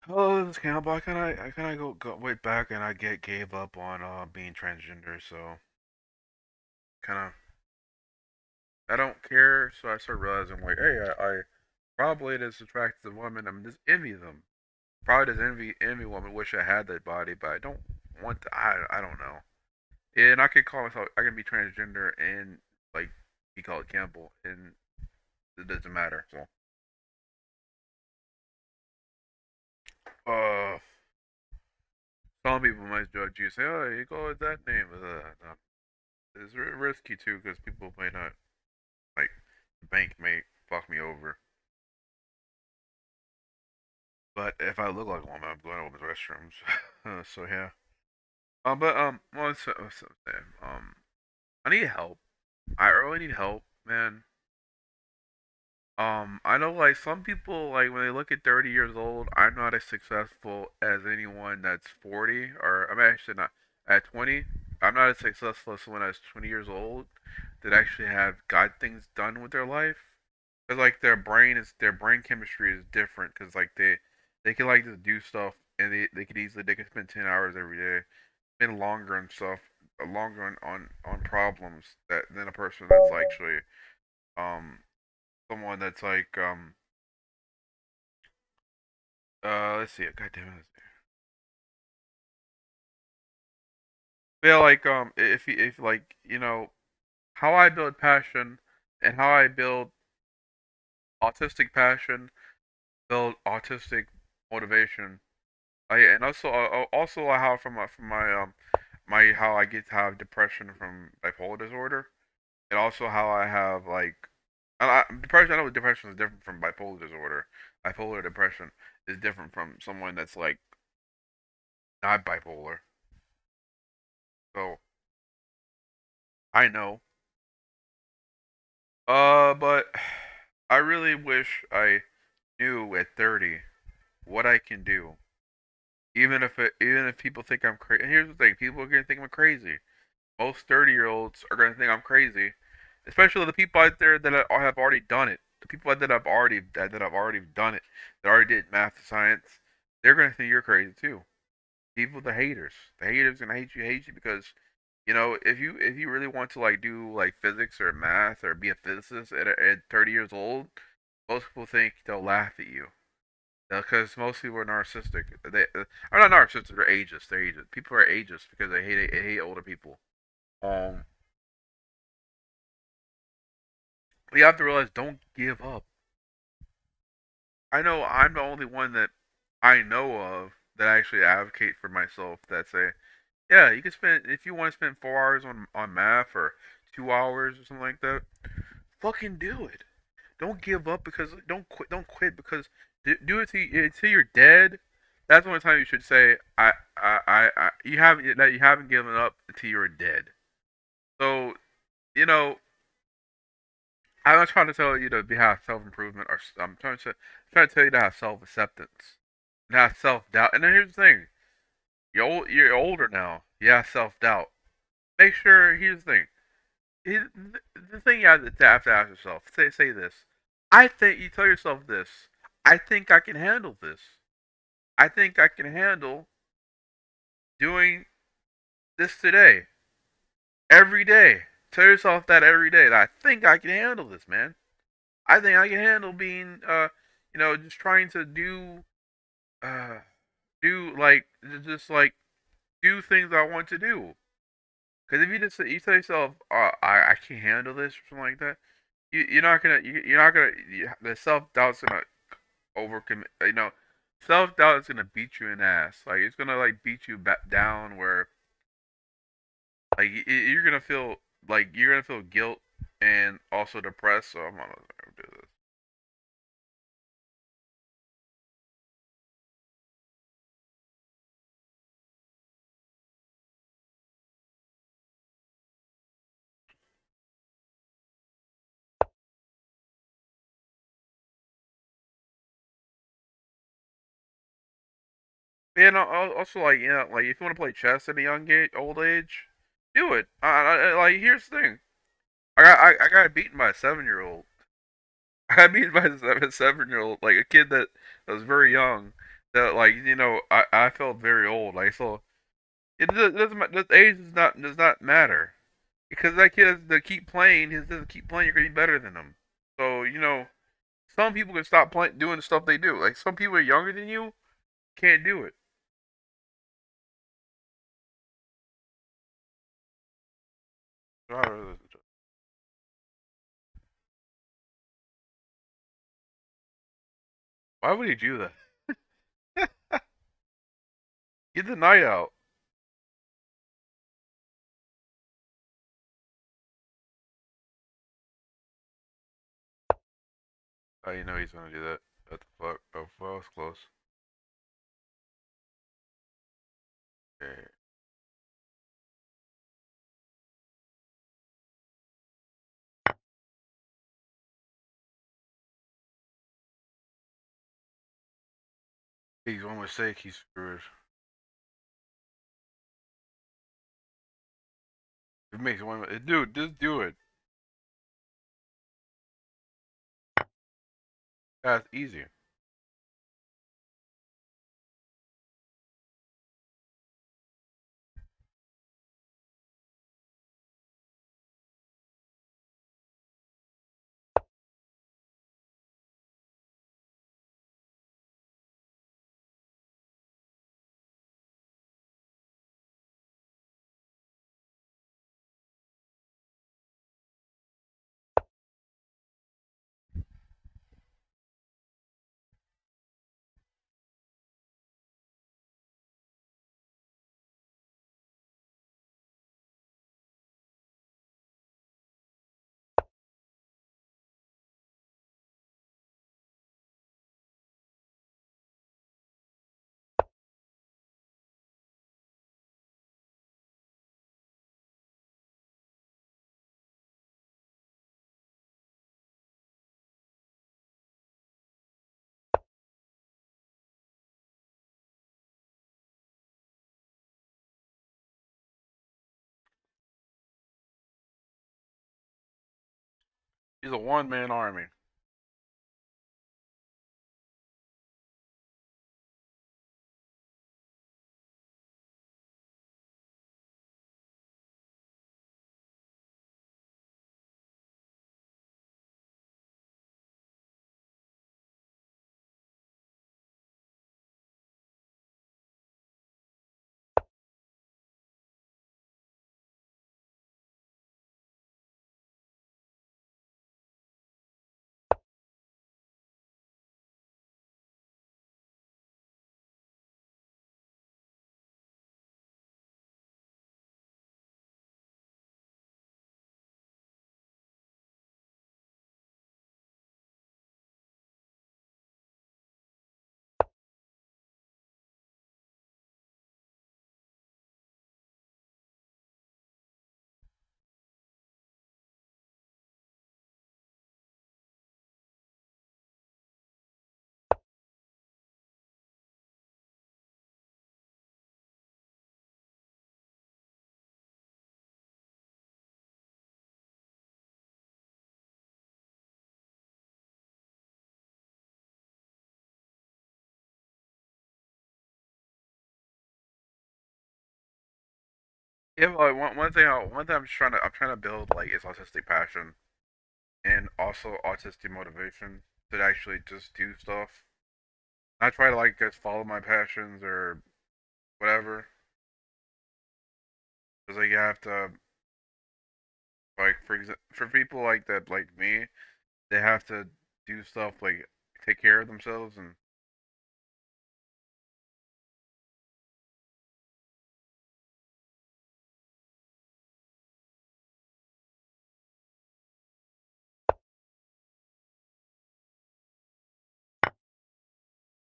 Oh, this Campbell, I kind of go way back, and I gave up on being transgender. So kind of, I don't care. So I started realizing like, hey, I probably this attracted to women. I'm just envy them. Probably just envy women. Wish I had that body, but I don't want to. I don't know. And I could call myself. I can be transgender and like be called Campbell, and it doesn't matter. So, uh, some people might judge you, say, "Oh, you go with that name." No. It's risky too because people may not like the bank may fuck me over. But if I look like a woman, I'm going to women's restrooms. So yeah. What's up, I need help. I really need help, man. I know like some people like when they look at 30 years old, I'm not as successful as anyone that's 40 or I'm actually not at 20. I'm not as successful as someone that's 20 years old that actually have got things done with their life. Cause like their brain chemistry is different. Cause like they can like just do stuff and they can spend 10 hours every day, spend longer and stuff, longer on problems that than a person that's actually um someone that's like let's see, god damn it. Yeah, like if like how I build passion and how I build autistic passion, build autistic motivation. And also how from my how I get to have depression from bipolar disorder, and also how I have like depression. I know depression is different from bipolar disorder. Bipolar depression is different from someone that's like not bipolar. So I know. But I really wish I knew at 30 what I can do. Even if people think I'm crazy. Here's the thing: people are gonna think I'm crazy. Most 30-year-olds are gonna think I'm crazy, especially the people out there that have already done it. The people that have already done it, that already did math, science, they're gonna think you're crazy too. People, the haters gonna hate you because if you really want to like do like physics or math or be a physicist at 30 years old, most people think they'll laugh at you because most people are narcissistic. They are not narcissists. They're ageist. They're ageist. People are ageist because they hate older people. Um, but you have to realize, don't give up. I know I'm the only one that I know of that actually advocate for myself. That say, yeah, you can spend if you want to spend 4 hours on math or 2 hours or something like that. Fucking do it. Don't give up because don't quit because do it till you're dead. That's the only time you should say you haven't given up until you're dead. So you know I'm not trying to tell you to have self improvement or trying to tell you to have self acceptance and have self doubt. And then here's the thing: you're older now. You have self doubt. Make sure here's the thing. The thing you have to ask yourself. Say this. I think you tell yourself this. I think I can handle this. I think I can handle doing this today. Every day. Tell yourself that every day. That I think I can handle this, man. I think I can handle being just trying to uh do like just like do things I want to do. Because if you tell yourself, I can't handle this or something like that, you're not gonna the self doubt's gonna overcommit. Self doubt is gonna beat you in the ass. Like it's gonna like beat you back down where like you're gonna feel guilt and also depressed. So I'm not gonna do this. And also like like if you want to play chess at a old age, do it. Like here's the thing. I got beaten by a 7 year old. I got beaten by a 7 year old, like a kid that was very young. that like I felt very old. Like so, doesn't the age does not matter because that kid has to keep playing. He doesn't keep playing. You're gonna be better than him. So some people can stop playing, doing the stuff they do. Like some people are younger than you can't do it. Why would he do that? Get the night out. Oh, you know he's gonna do that. What the fuck? Oh, well, that was close. Okay. He's one mistake, he's screwed. It makes one. Dude, just do it. That's easy. He's a one-man army. Yeah, but, like one thing I'm trying to build like is autistic passion and also autistic motivation to actually just do stuff. Not try to like just follow my passions or whatever. Because like you have to like for people like that like me, they have to do stuff like take care of themselves and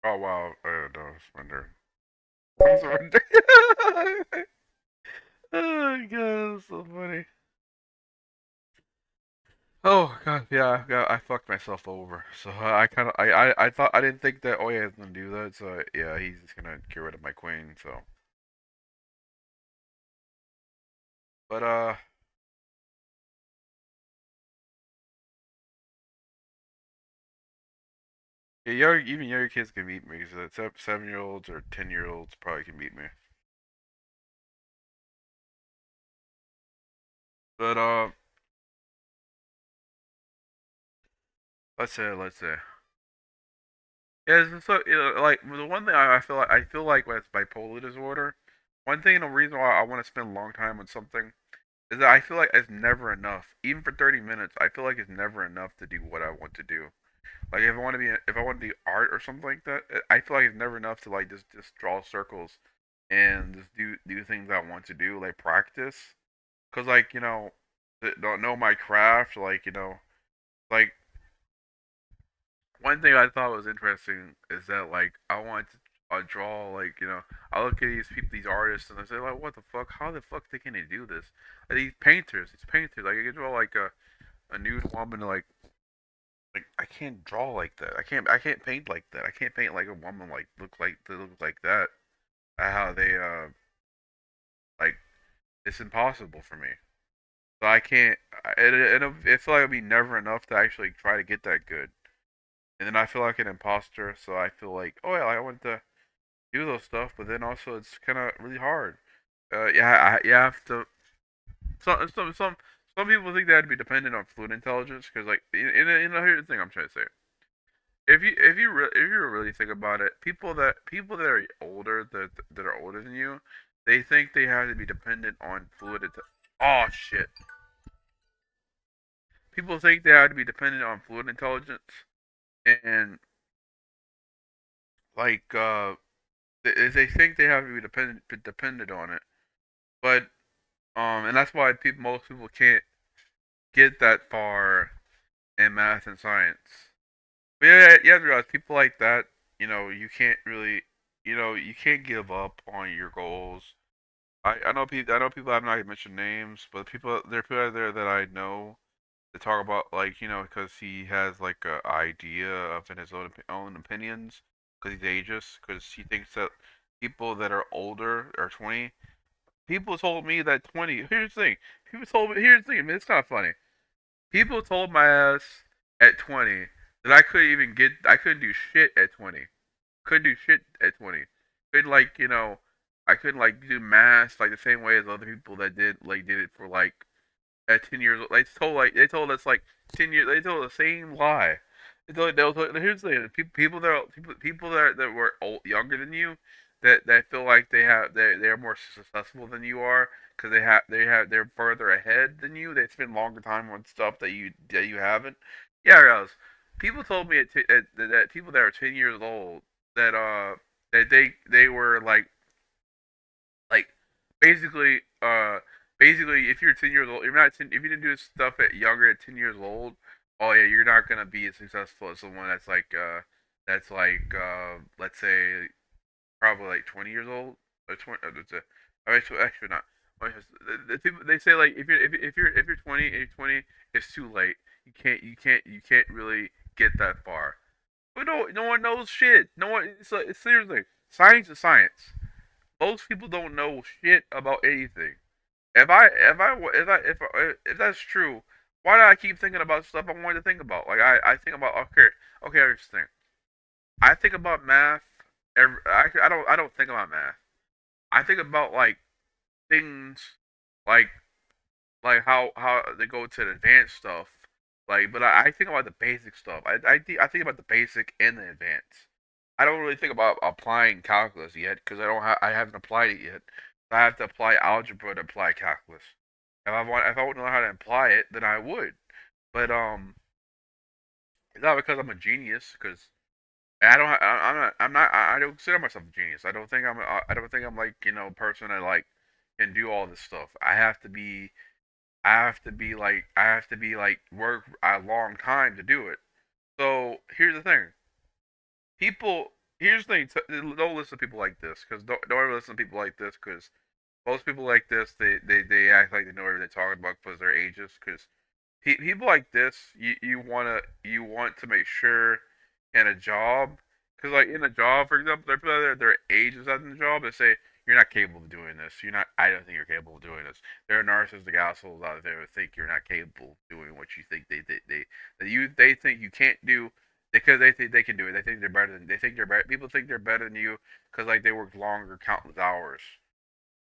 oh wow, no surrender. I'm surrender. Oh god, that's so funny. Oh god, yeah, I fucked myself over. So I kind of, I thought I didn't think that. Oh yeah, he's gonna do that. So yeah, he's just gonna get rid of my queen. So, but Yeah, even younger kids can beat me. So 7-year-olds or 10-year-olds probably can beat me. But let's say. Yeah, so like the one thing I feel like with bipolar disorder, one thing the reason why I want to spend a long time on something is that I feel like it's never enough. Even for 30 minutes, I feel like it's never enough to do what I want to do. Like if I want to do art or something like that, I feel like it's never enough to like just draw circles and just do things I want to do, like practice. Cause like don't know my craft, like like one thing I thought was interesting is that like I want to draw like I look at these people, these artists, and I say like, what the fuck? How the fuck can they do this? Like, these painters, like I can draw like a nude woman, like I can't draw like that. I can't paint like that. I can't paint like a woman look like that. How they like it's impossible for me. So I can't. It feel like it'd be never enough to actually try to get that good. And then I feel like an imposter, so I feel like, oh yeah, I want to do those stuff, but then also it's kind of really hard. You have to. Some people think they have to be dependent on fluid intelligence because, like, here's the thing I'm trying to say. If you really think about it, people that are older that are older than you, they think they have to be dependent on Oh shit! People think they have to be dependent on fluid intelligence, and like they think they have to be dependent on it, but and that's why most people can't get that far in math and science. But yeah, you have to realize people like that, you can't really, you can't give up on your goals. I know people. I'm not gonna mention names, but there are people out there that I know that talk about like because he has like a idea of in his own opinions because he's ageist because he thinks that people that are older or 20. People told me that 20. Here's the thing. People told me. Here's the thing. I mean, it's kind of funny. People told my ass at 20 that I couldn't even get. I couldn't do shit at 20. Couldn't do shit at 20. Couldn't like I couldn't like do math like the same way as other people that did it for like at 10 years old. They told us like 10 years. They told the same lie. Here's the thing: people that were younger than you that feel like they're more successful than you are because they're further ahead than you. They spend longer time on stuff that you haven't. Yeah, guys. People told me that people that are 10 years old that they were like basically basically if you're 10 years old, if you didn't do this stuff at younger at 10 years old, oh yeah, you're not gonna be as successful as someone that's like let's say probably like 20 years old or 20 actually not. The people they say like if you're 20 and you're 20, it's too late. You can't really get that far. But no one knows shit. No one. It's seriously science is science. Most people don't know shit about anything. If that's true, why do I keep thinking about stuff I wanted to think about? Like I think about okay, here's the thing. I think about math. I don't think about math. I think about like things like how they go to the advanced stuff. Like, but I think about the basic stuff. I think about the basic and the advanced. I don't really think about applying calculus yet because I haven't applied it yet. I have to apply algebra to apply calculus. If I would know how to apply it, then I would. But it's not because I'm a genius. Because I don't consider myself a genius. I don't think I'm like a person that like can do all this stuff. I have to be like work a long time to do it. So here's the thing. People here's the thing. Don't listen to people like this because don't ever listen to people like this because most people like this they act like they know what they're talking about because they're ages because people like this, you want to make sure in a job, because like in a job, for example, there are people that their age is in the job. They say you're not capable of doing this. You're not. I don't think you're capable of doing this. There are narcissistic assholes out there that think you're not capable of doing what you think they that you they think you can't do. because they think they can do it. They think they're better than they think they're better. People think they're better than you because like they work longer, countless hours.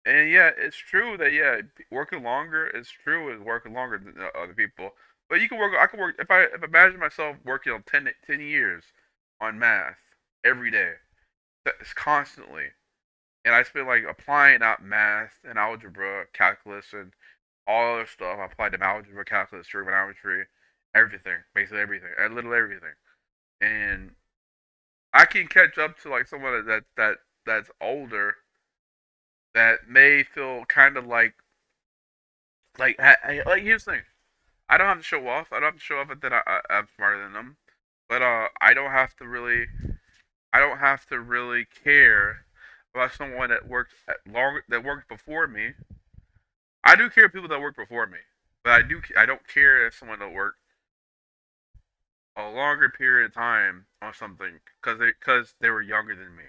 And yeah, it's true that yeah, working longer is true is working longer than other people. But you can work. I can work if I imagine myself working on 10 years on math every day. That's constantly, and I spend like applying out math and algebra, calculus, and all other stuff. I applied to algebra, calculus, trigonometry, everything, basically everything, a little everything, and I can catch up to like someone that's older that may feel kind of like here's the thing. I don't have to show off. I don't have to show off that I'm smarter than them, but I don't have to really care about someone that worked before me. I do care people that work before me, but I don't care if someone that worked a longer period of time on something because they were younger than me.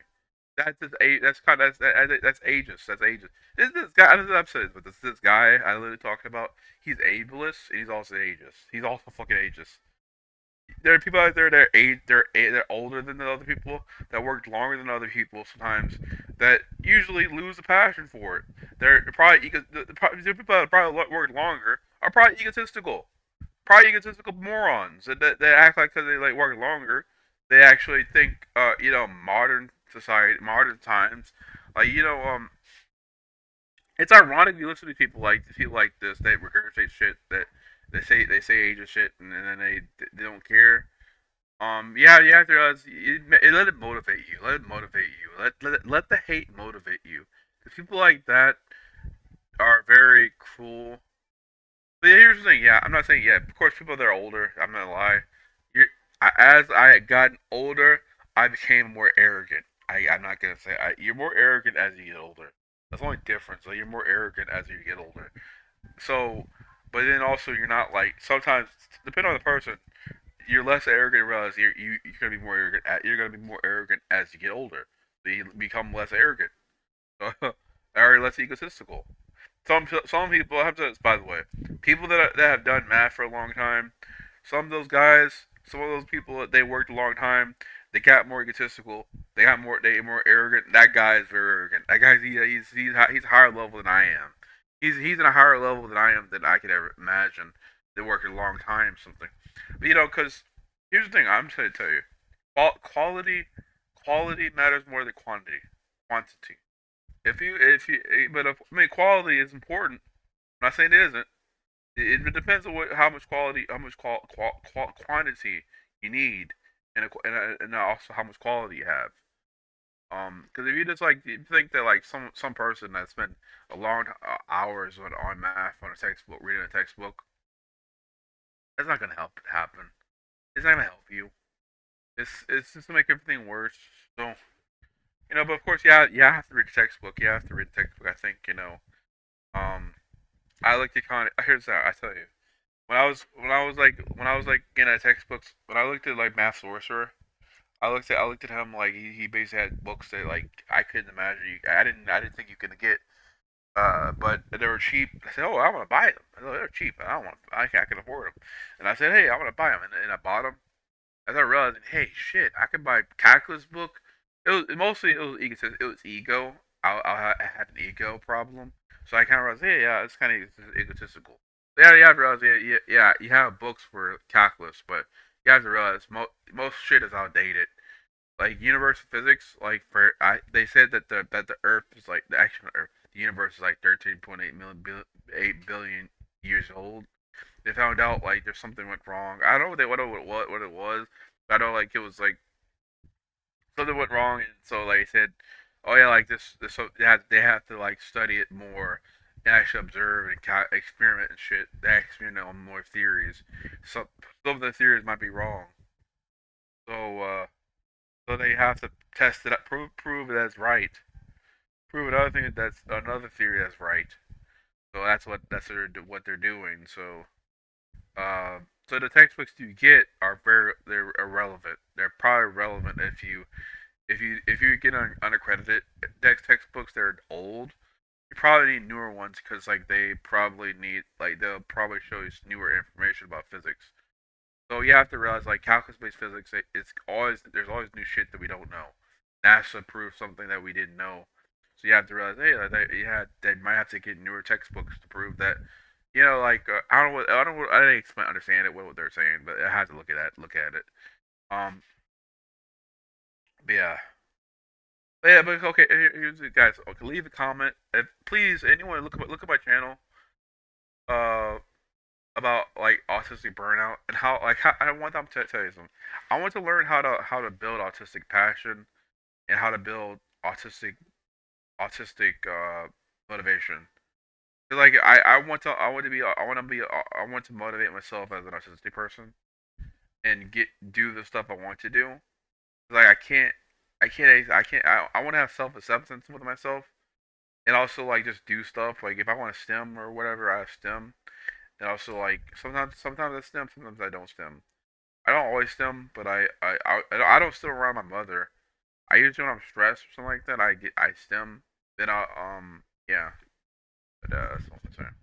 That's just a that's kind of that's ageist. That's ageist. This guy. I'm upset with this guy I literally talking about. He's ableist and he's also ageist. He's also fucking ageist. There are people out there that are they're older than the other people that worked longer than other people sometimes that usually lose the passion for it. They're probably the people that probably worked longer are probably egotistical, probably egotistical morons that act like because they like work longer, they actually think modern society, modern times, like it's ironic you listen to people like this. They regurgitate shit that they say age of shit, and then they don't care. Yeah, you have to realize let it motivate you. Let it motivate you. Let the hate motivate you. Because people like that are very cruel. But yeah, here's the thing. Yeah, I'm not saying yeah. Of course, people that are older. I'm not gonna lie. As I had gotten older, I became more arrogant. I'm not gonna say you're more arrogant as you get older. That's the only difference. Like you're more arrogant as you get older. So, but then also you're not like sometimes depending on the person, you're less arrogant. And realize you're gonna be more arrogant. You're gonna be more arrogant as you get older. So you become less arrogant, or less egotistical. Some people I have to by the way, people that have done math for a long time, some of those guys, some of those people they worked a long time, they got more egotistical, they more arrogant. That guy is very arrogant. That guy he's higher level than I am. He's in a higher level than I am than I could ever imagine. They worked a long time something, but because here's the thing I'm trying to tell you, quality quality matters more than quantity. If you but if, I mean quality is important. I'm not saying it isn't. It depends on how much quality, how much quantity you need, and also how much quality you have. Because if you just like you think that like some person that spent a long hours on math on a textbook, reading a textbook, that's not gonna help it happen. It's not gonna help you. It's just to make everything worse. So but of course, yeah, you have to read the textbook. You have to read the textbook. I think Um, I like to kind of here's that I tell you. When I was like getting at textbooks, when I looked at like Math Sorcerer, I looked at him like he basically had books that like I couldn't imagine I didn't think you could get. But they were cheap. I said, "Oh, I want to buy them. I know they're cheap. I don't want. I can afford them." And I said, "Hey, I want to buy them." And I bought them. As I realized, hey, shit, I can buy calculus book. It was ego. It was ego. I had an ego problem, so I kind of realized, hey, yeah, it's kind of egotistical. Yeah, you have to realize, yeah, you have books for calculus, but you have to realize most shit is outdated. Like universal physics, like they said that the Earth is like the actual Earth, the universe is like 8 billion years old. They found out like there's something went wrong. I don't know what it was. But I know like it was like something went wrong, and so like they said, oh yeah, like this so they have to like study it more and actually observe and experiment and shit. They experiment on more theories. So some of the theories might be wrong. So so they have to test it up, prove that's right. Prove another thing that's another theory that's right. So what they're doing. So the textbooks you get are they're irrelevant. They're probably relevant if you get unaccredited textbooks that are old. You probably need newer ones because like they probably need like they'll probably show you newer information about physics. So you have to realize like calculus-based physics, it's always there's always new shit that we don't know. NASA proved something that we didn't know. So you have to realize, hey, like, they might have to get newer textbooks to prove that. Like I don't know I didn't understand it what they're saying, but I had to look at it. Um, but yeah, but okay. Here's the guys. Okay, leave a comment. If, please, anyone look at my channel. Uh, about like autistic burnout and how I want them to tell you something. I want to learn how to build autistic passion and how to build autistic motivation. 'Cause, like I want to motivate myself as an autistic person and get do the stuff I want to do. Like I want to have self acceptance with myself and also like just do stuff. Like if I want to stem or whatever, I have stem. And also like sometimes I stem, sometimes I don't stem. I don't always stem, but I don't stem around my mother. I usually when I'm stressed or something like that, I stem. Then I yeah. But that's all I'm saying.